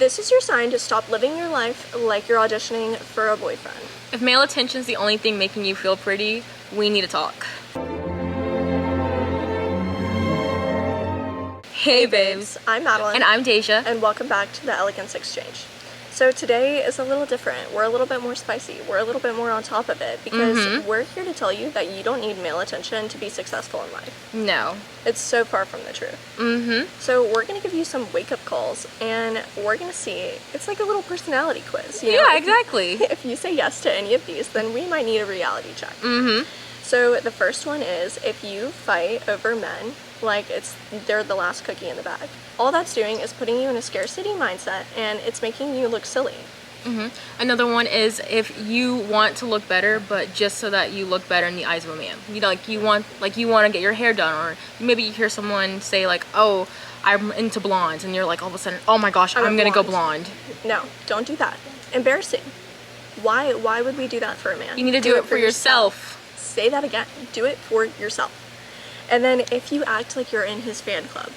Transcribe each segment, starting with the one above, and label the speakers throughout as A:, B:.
A: This is your sign to stop living your life like you're auditioning for a boyfriend.
B: If male attention is the only thing making you feel pretty, we need to talk. Hey babes,
A: I'm Madeline.
B: And I'm Deja.
A: And welcome back to the Elegance Exchange. So today is a little different. We're a little bit more spicy. We're a little bit more on top of it because we're here to tell you that you don't need male attention to be successful in life.
B: No.
A: It's so far from the truth. So we're going to give you some wake-up calls and we're going to see, it's like a little personality quiz. You know?
B: Yeah, exactly.
A: If you say yes to any of these, then we might need a reality check. So the first one is, if you fight over men like they're the last cookie in the bag, all that's doing is putting you in a scarcity mindset and it's making you look silly.
B: Another one is, if you want to look better, but just so that you look better in the eyes of a man. You know, you want to get your hair done, or maybe you hear someone say like, oh, I'm into blondes, and you're like all of a sudden, oh my gosh, I'm gonna go blonde.
A: No, don't do that. Embarrassing. Why would we do that for a man?
B: You need to do it for yourself.
A: Say that again. Do it for yourself. And then if you act like you're in his fan club,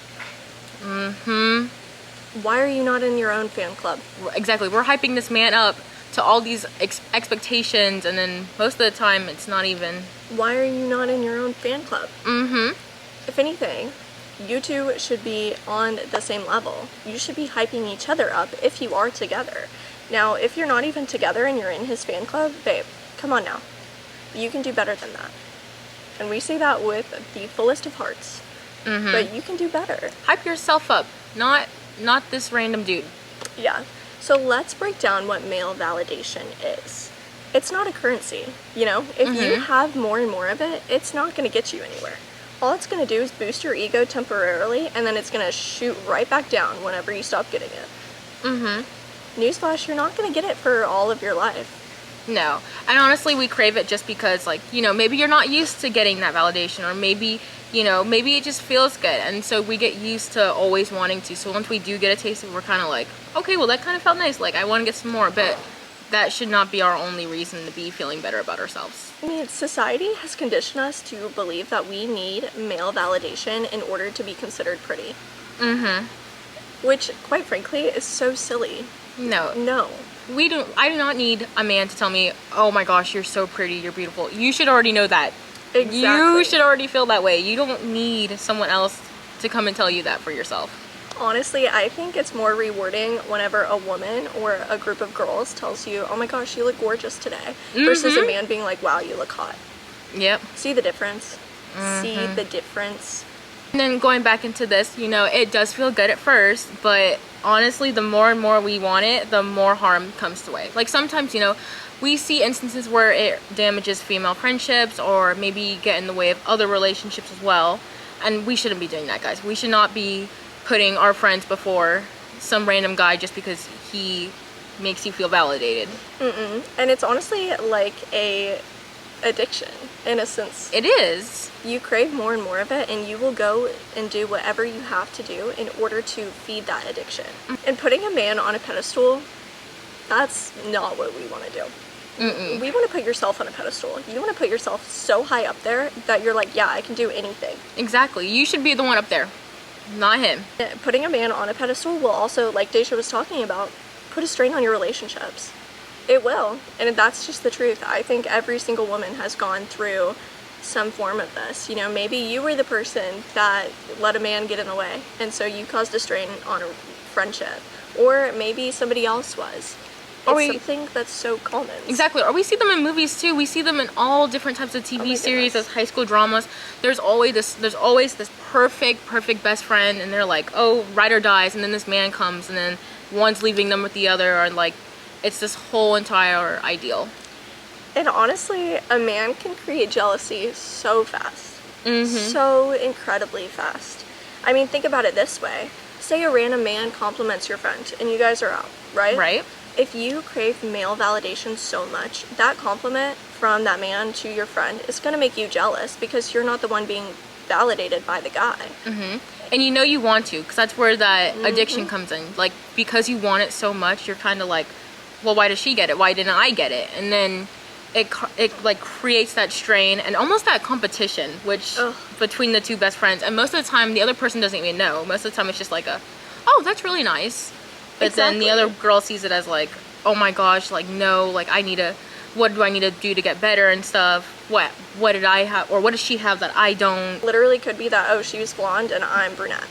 A: why are you not in your own fan club?
B: Exactly. We're hyping this man up to all these expectations, and then most of the time it's not even.
A: Why are you not in your own fan club? If anything, you two should be on the same level. You should be hyping each other up if you are together. Now, if you're not even together and you're in his fan club, babe, come on now. You can do better than that. And we say that with the fullest of hearts. But you can do better.
B: Hype yourself up, not this random dude.
A: Yeah. So let's break down what male validation is. It's not a currency, you know? If you have more and more of it, it's not going to get you anywhere. All it's going to do is boost your ego temporarily, and then it's going to shoot right back down whenever you stop getting it. Newsflash, you're not going to get it for all of your life.
B: No. And honestly, we crave it just because, like, you know, maybe you're not used to getting that validation, or maybe, you know, maybe it just feels good, and so we get used to always wanting to. So once we do get a taste of it, we're kind of like, okay, well, that kind of felt nice, like, I want to get some more. But that should not be our only reason to be feeling better about ourselves.
A: I mean, society has conditioned us to believe that we need male validation in order to be considered pretty. Which, quite frankly, is so silly. No.
B: I do not need a man to tell me, oh my gosh, you're so pretty, you're beautiful. You should already know that.
A: Exactly.
B: You should already feel that way. You don't need someone else to come and tell you that for yourself.
A: Honestly, I think it's more rewarding whenever a woman or a group of girls tells you, oh my gosh, you look gorgeous today, versus a man being like, wow, you look hot.
B: Yep.
A: See the difference? See the difference?
B: And then going back into this, you know, it does feel good at first, but honestly, the more and more we want it, the more harm comes to way. Like, sometimes, you know, we see instances where it damages female friendships, or maybe get in the way of other relationships as well. And we shouldn't be doing that, guys. We should not be putting our friends before some random guy just because he makes you feel validated.
A: And it's honestly like a addiction, in a sense.
B: It is.
A: You crave more and more of it, and you will go and do whatever you have to do in order to feed that addiction. And putting a man on a pedestal, that's not what we want to do. We want to put yourself on a pedestal. You want to put yourself so high up there that you're like, yeah, I can do anything.
B: Exactly. You should be the one up there, not him.
A: Putting a man on a pedestal will also, like Deja was talking about, put a strain on your relationships. It will. And that's just the truth. I think every single woman has gone through some form of this. You know, maybe you were the person that let a man get in the way, and so you caused a strain on a friendship. Or maybe somebody else was. It's something that's so common.
B: Exactly. Or we see them in movies too. We see them in all different types of TV series, as high school dramas. There's always this perfect best friend, and they're like, oh, ride or dies, and then this man comes, and then one's leaving them with the other, or like, it's this whole entire ideal.
A: And honestly, a man can create jealousy so fast. So incredibly fast. I mean, think about it this way. Say a random man compliments your friend and you guys are out, right?
B: Right.
A: If you crave male validation so much, that compliment from that man to your friend is going to make you jealous because you're not the one being validated by the guy.
B: And you know you want to, because that's where that addiction comes in. Like, because you want it so much, you're kind of like, well, why does she get it? Why didn't I get it? And then it like creates that strain and almost that competition, which between the two best friends. And most of the time, the other person doesn't even know. Most of the time, it's just like oh, that's really nice. But then the
A: Exactly.
B: other girl sees it as like, oh my gosh, like no, like what do I need to do to get better and stuff? What did I have, or what does she have that I don't?
A: Literally could be that, oh, she's blonde and I'm brunette.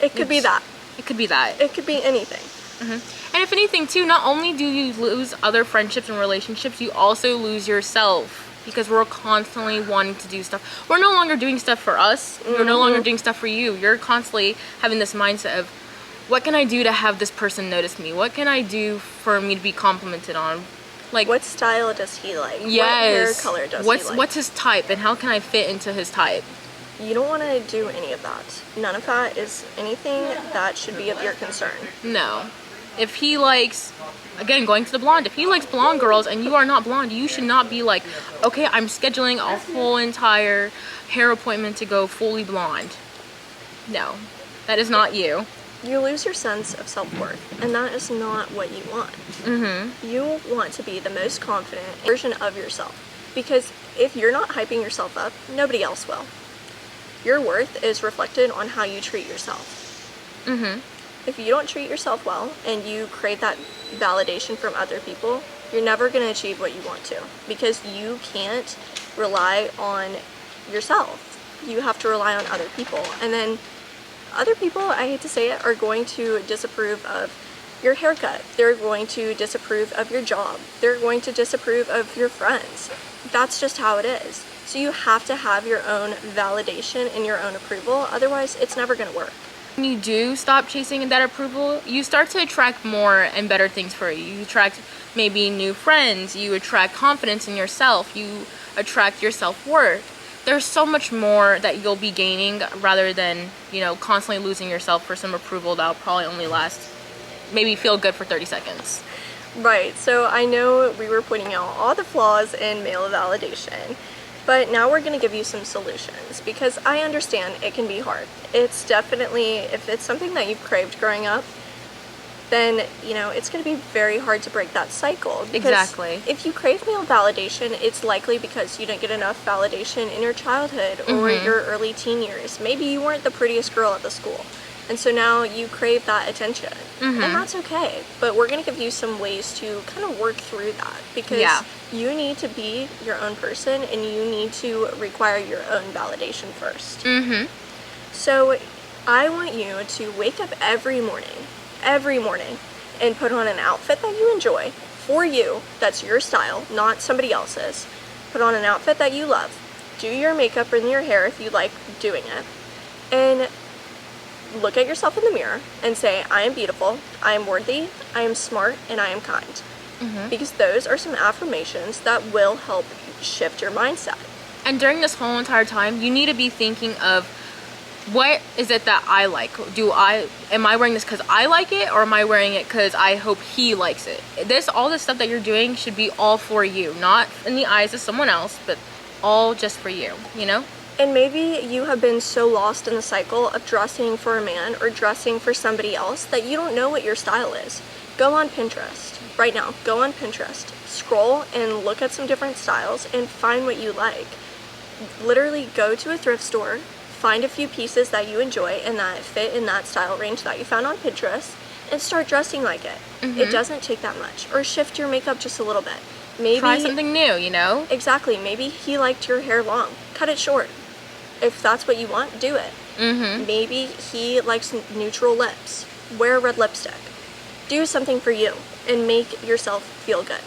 A: It could be that.
B: It could be that.
A: It could be anything.
B: And if anything too, not only do you lose other friendships and relationships, you also lose yourself. Because we're constantly wanting to do stuff. We're no longer doing stuff for us. We're no longer doing stuff for you. You're constantly having this mindset of, what can I do to have this person notice me? What can I do for me to be complimented on? Like,
A: What style does he like?
B: yes.
A: What hair color does he like?
B: What's his type, and how can I fit into his type?
A: You don't want to do any of that. None of that is anything that should be of your concern.
B: No. If he likes, again, going to the blonde, if he likes blonde girls and you are not blonde, you should not be like, okay, I'm scheduling a whole entire hair appointment to go fully blonde. No, that is not you.
A: You lose your sense of self-worth, and that is not what you want. You want to be the most confident version of yourself, because if you're not hyping yourself up, nobody else will. Your worth is reflected on how you treat yourself. If you don't treat yourself well and you crave that validation from other people, you're never going to achieve what you want to, because you can't rely on yourself. You have to rely on other people, and then other people, I hate to say it, are going to disapprove of your haircut. They're going to disapprove of your job. They're going to disapprove of your friends. That's just how it is. So you have to have your own validation and your own approval, otherwise it's never going to work.
B: When you do stop chasing that approval, you start to attract more and better things for you. You attract maybe new friends, you attract confidence in yourself, you attract your self-worth. There's so much more that you'll be gaining rather than, constantly losing yourself for some approval that'll probably only last, maybe feel good for 30 seconds.
A: Right, so I know we were pointing out all the flaws in male validation, but now we're going to give you some solutions, because I understand it can be hard. It's definitely, if it's something that you've craved growing up, then, it's going to be very hard to break that cycle. Because
B: Exactly.
A: if you crave male validation, it's likely because you didn't get enough validation in your childhood or your early teen years. Maybe you weren't the prettiest girl at the school, and so now you crave that attention. And that's okay, but we're going to give you some ways to kind of work through that, because you need to be your own person and you need to require your own validation first. So I want you to wake up every morning, and put on an outfit that you enjoy for you, that's your style, not somebody else's. Put on an outfit that you love. Do your makeup and your hair if you like doing it. And look at yourself in the mirror and say, I am beautiful, I am worthy, I am smart, and I am kind. Because those are some affirmations that will help shift your mindset.
B: And during this whole entire time, you need to be thinking of, what is it that I like? Am I wearing this because I like it, or am I wearing it because I hope he likes it? All this stuff that you're doing should be all for you, not in the eyes of someone else, but all just for you,
A: And maybe you have been so lost in the cycle of dressing for a man or dressing for somebody else that you don't know what your style is. Go on Pinterest. Right now, go on Pinterest. Scroll and look at some different styles and find what you like. Literally go to a thrift store, find a few pieces that you enjoy and that fit in that style range that you found on Pinterest, and start dressing like it. It doesn't take that much. Or shift your makeup just a little bit. Maybe
B: try something new,
A: Exactly. Maybe he liked your hair long. Cut it short. If that's what you want, do it. Maybe he likes neutral lips. Wear red lipstick. Do something for you and make yourself feel good.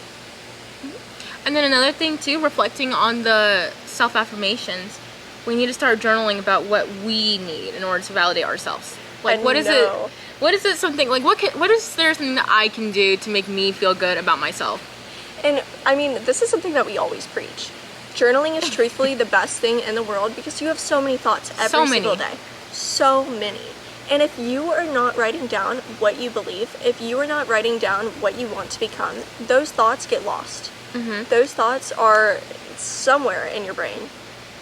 B: And then another thing too, reflecting on the self-affirmations, we need to start journaling about what we need in order to validate ourselves. Like, what is something that I can do to make me feel good about myself?
A: And I mean, this is something that we always preach. Journaling is truthfully the best thing in the world, because you have so many thoughts every single day. So many. And if you are not writing down what you believe, if you are not writing down what you want to become, those thoughts get lost. Those thoughts are somewhere in your brain.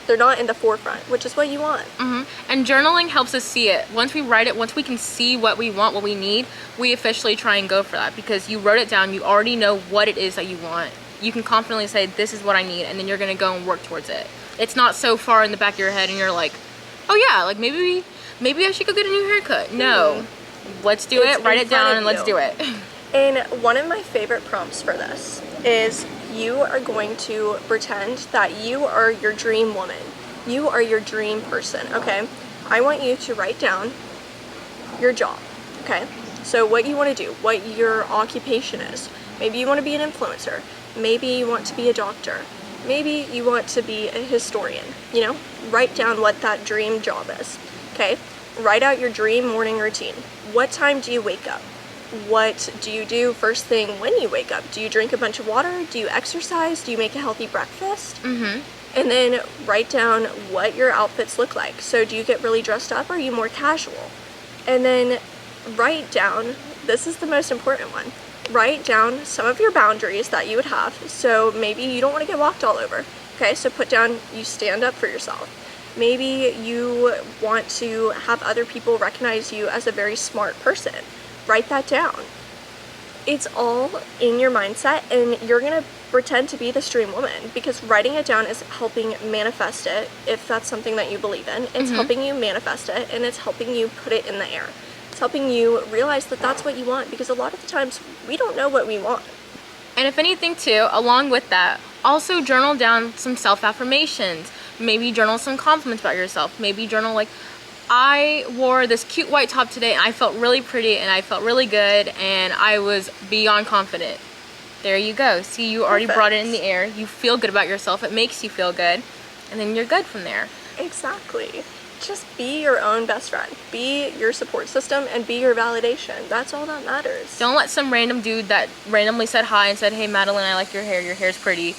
A: They're not in the forefront, which is what you want.
B: And journaling helps us see it. Once we write it, once we can see what we want, what we need, we officially try and go for that, because you wrote it down, you already know what it is that you want. You can confidently say, this is what I need, and then you're going to go and work towards it. It's not so far in the back of your head and you're like, oh yeah, like maybe maybe I should go get a new haircut. No. Let's do
A: It's
B: it, write
A: in
B: it down,
A: front
B: and
A: of
B: let's
A: you.
B: do it.
A: And one of my favorite prompts for this is you are going to pretend that you are your dream woman. You are your dream person, okay? I want you to write down your job, okay? So what you want to do, what your occupation is. Maybe you want to be an influencer. Maybe you want to be a doctor. Maybe you want to be a historian, you know? Write down what that dream job is, okay? Write out your dream morning routine. What time do you wake up? What do you do first thing when you wake up? Do you drink a bunch of water? Do you exercise? Do you make a healthy breakfast?
B: Mm-hmm.
A: And then write down what your outfits look like. So do you get really dressed up or are you more casual? And then write down, this is the most important one, write down some of your boundaries that you would have. So maybe you don't want to get walked all over. Okay, so put down, you stand up for yourself. Maybe you want to have other people recognize you as a very smart person. Write that down. It's all in your mindset, and you're gonna pretend to be this dream woman, because writing it down is helping manifest it. If that's something that you believe in, it's helping you manifest it, and it's helping you put it in the air. It's helping you realize that that's what you want, because a lot of the times we don't know what we want.
B: And if anything too, along with that, also journal down some self-affirmations. Maybe journal some compliments about yourself. Maybe journal like, I wore this cute white top today and I felt really pretty and I felt really good and I was beyond confident. There you go. See, you already brought it in the air. You feel good about yourself. It makes you feel good. And then you're good from there.
A: Exactly. Just be your own best friend. Be your support system and be your validation. That's all that matters.
B: Don't let some random dude that randomly said hi and said, hey Madeline, I like your hair's pretty,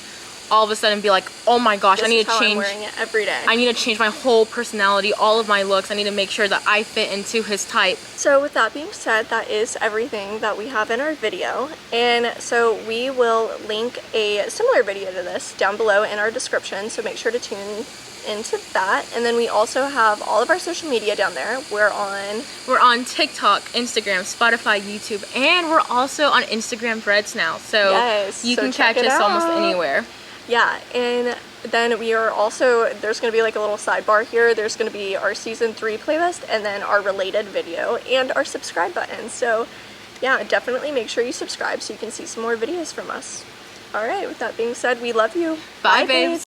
B: all of a sudden be like, oh my gosh,
A: This
B: I need
A: is
B: to
A: how
B: change.
A: I'm wearing it every day.
B: I need to change my whole personality, all of my looks. I need to make sure that I fit into his type.
A: So with that being said, that is everything that we have in our video. And so we will link a similar video to this down below in our description. So make sure to tune into that. And then we also have all of our social media down there. We're on
B: TikTok, Instagram, Spotify, YouTube, and we're also on Instagram Threads now. So
A: yes,
B: you
A: so
B: can
A: check
B: catch
A: it
B: us almost
A: out.
B: anywhere.
A: Yeah, and then we are also, there's going to be like a little sidebar here. There's going to be our season 3 playlist and then our related video and our subscribe button. So yeah, definitely make sure you subscribe so you can see some more videos from us. All right, with that being said, we love you.
B: Bye babes.